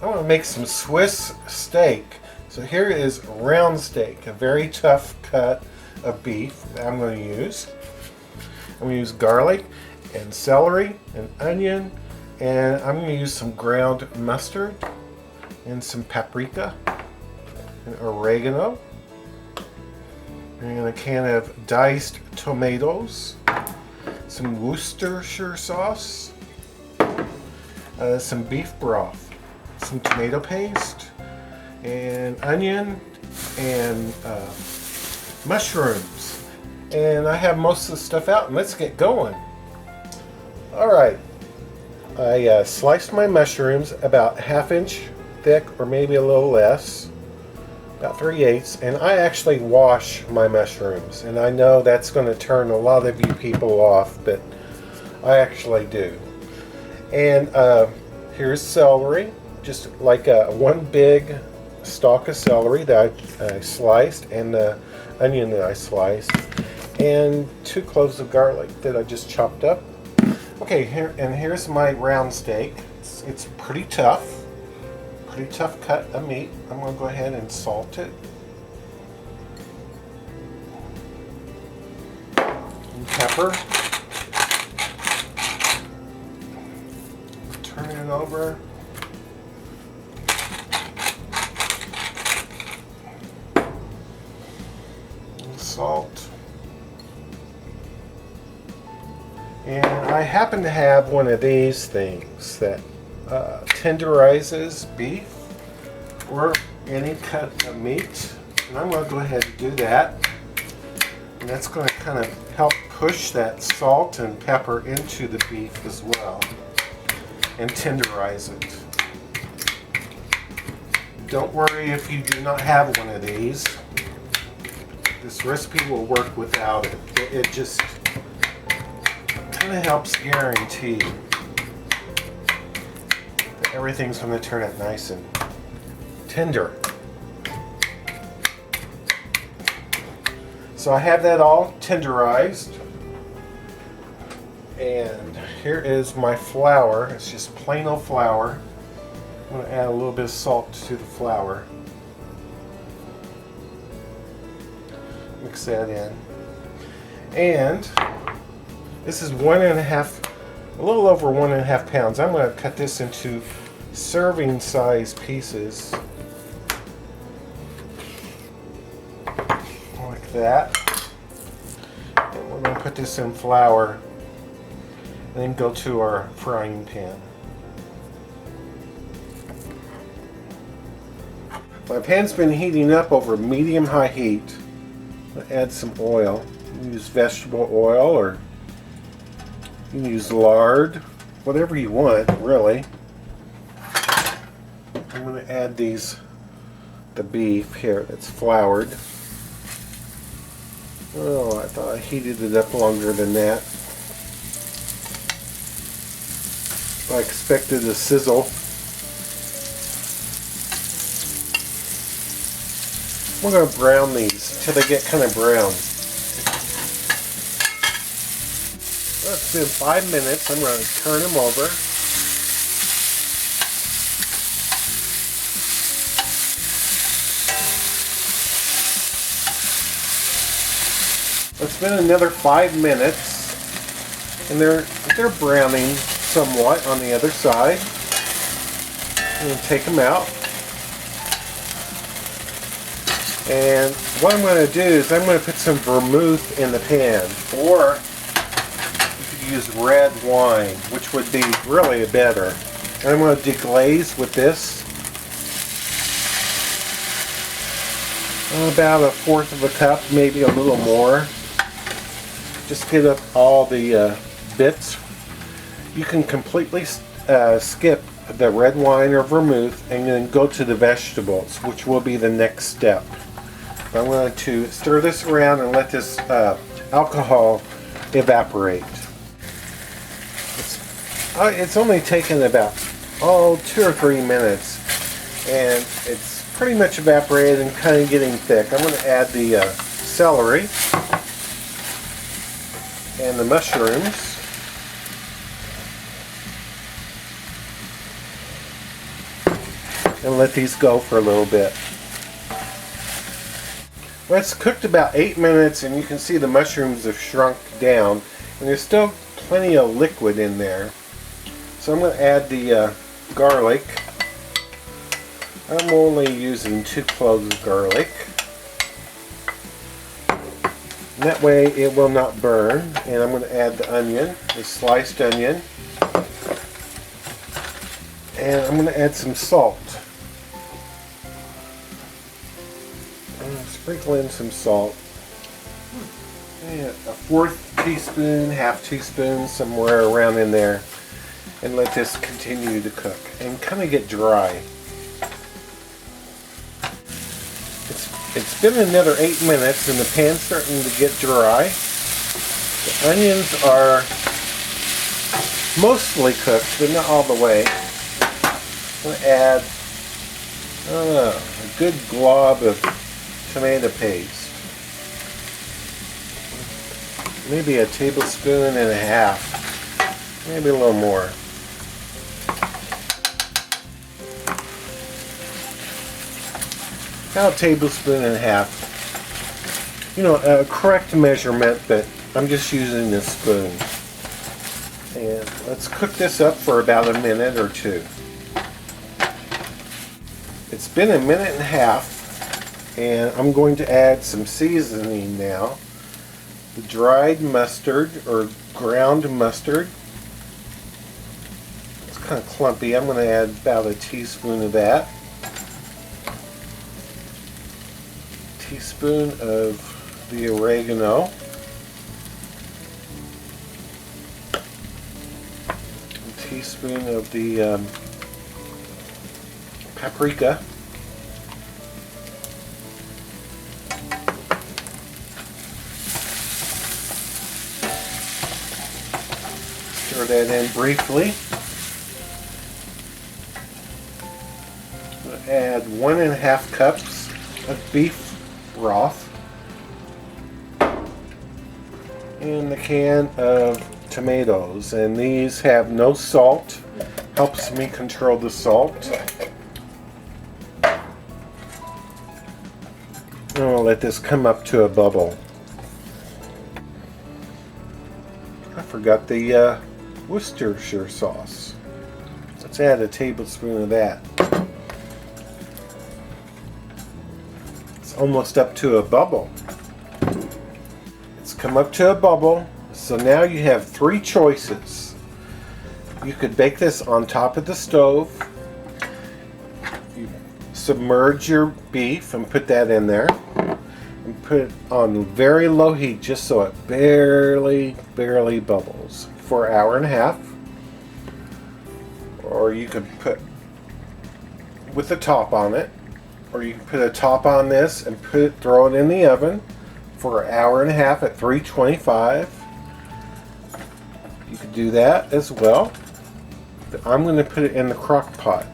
I want to make some Swiss steak. So here is round steak, a very tough cut of beef that I'm going to use. I'm going to use garlic and celery and onion, and I'm going to use some ground mustard and some paprika and oregano and a can of diced tomatoes, some Worcestershire sauce, some beef broth, some tomato paste, and onion, and mushrooms. And I have most of the stuff out, and let's get going. Alright, I sliced my mushrooms about 1/2 inch thick, or maybe a little less, about 3/8, and I actually wash my mushrooms, and I know that's going to turn a lot of you people off, but I actually do. And here's celery, just like one big stalk of celery that I sliced, and the onion that I sliced, and 2 cloves of garlic that I just chopped up. Okay, here's my round steak. It's pretty tough cut of meat. I'm going to go ahead and salt it. And pepper. Turn it over. And salt. And I happen to have one of these things that tenderizes beef or any cut of meat, and I'm going to go ahead and do that, and that's going to kind of help push that salt and pepper into the beef as well and tenderize it. Don't worry if you do not have one of these. This recipe will work without it. It just kind of helps guarantee that everything's going to turn out nice and tender. So I have that all tenderized, and here is my flour. It's just plain old flour. I'm going to add a little bit of salt to the flour. Mix that in. And this is a little over 1.5 pounds. I'm going to cut this into serving size pieces. Like that. And we're going to put this in flour and then go to our frying pan. My pan's been heating up over medium-high heat. I'm going to add some oil. You can use vegetable oil, or you can use lard, whatever you want, really. I'm going to add the beef here that's floured. Oh, I thought I heated it up longer than that. I expected to sizzle. We're going to brown these till they get kind of brown. Well, it's been 5 minutes. I'm going to turn them over. It's been another 5 minutes, and they're browning somewhat on the other side. I'm going to take them out. And what I'm going to do is I'm going to put some vermouth in the pan, or you could use red wine, which would be really better. And I'm going to deglaze with this. About 1/4 of a cup, maybe a little more. Just get up all the bits. You can completely skip the red wine or vermouth and then go to the vegetables, which will be the next step. I'm going to stir this around and let this alcohol evaporate. It's only taken about 2 or 3 minutes, and it's pretty much evaporated and kind of getting thick. I'm going to add the celery and the mushrooms. and let these go for a little bit. Well, it's cooked about 8 minutes, and you can see the mushrooms have shrunk down, and there's still plenty of liquid in there. So I'm going to add the garlic. I'm only using 2 cloves of garlic. And that way it will not burn. And I'm going to add the onion, the sliced onion. And I'm going to add some salt. Sprinkle in some salt. And a 1/4 teaspoon, 1/2 teaspoon, somewhere around in there. And let this continue to cook and kind of get dry. It's been another 8 minutes and the pan's starting to get dry. The onions are mostly cooked, but not all the way. I'm going to add a good glob of tomato paste. Maybe a tablespoon and a half. Maybe a little more. About a tablespoon and a half. You know, a correct measurement, but I'm just using this spoon. And let's cook this up for about a minute or two. It's been a minute and a half, and I'm going to add some seasoning now. The dried mustard, or ground mustard. It's kind of clumpy. I'm going to add about a teaspoon of that. Teaspoon of the oregano, a teaspoon of the paprika, stir that in briefly. We'll add 1½ cups of beef broth and a can of tomatoes, and these have no salt. Helps me control the salt. And I'll let this come up to a bubble. I forgot the Worcestershire sauce. Let's add a tablespoon of that. Almost up to a bubble. It's come up to a bubble, so now you have 3 choices. You could bake this on top of the stove. You submerge your beef and put that in there and put it on very low heat just so it barely bubbles for an hour and a half. Or you could put with the top on it. Or you can put a top on this and throw it in the oven for an hour and a half at 325. You could do that as well. But I'm going to put it in the crock pot.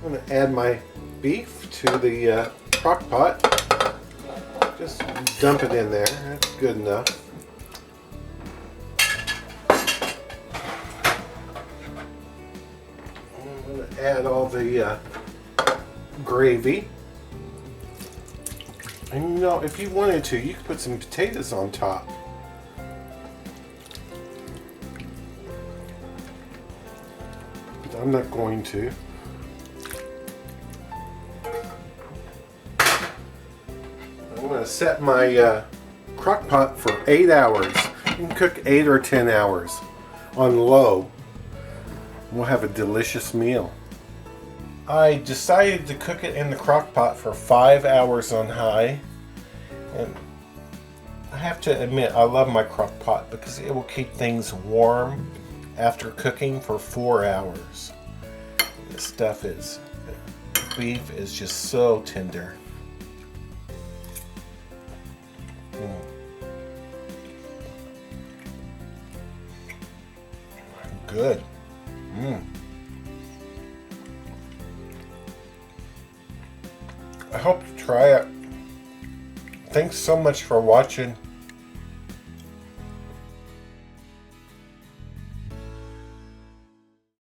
I'm going to add my beef to the crock pot. Just dump it in there. That's good enough. I'm going to add all the gravy. And you know, if you wanted to, you could put some potatoes on top. But I'm not going to. I'm going to set my crock pot for 8 hours. You can cook 8 or 10 hours on low. We'll have a delicious meal. I decided to cook it in the crock pot for 5 hours on high, and I have to admit I love my crock pot because it will keep things warm after cooking for 4 hours. This stuff is, beef is just so tender. Good. I hope you try it. Thanks so much for watching.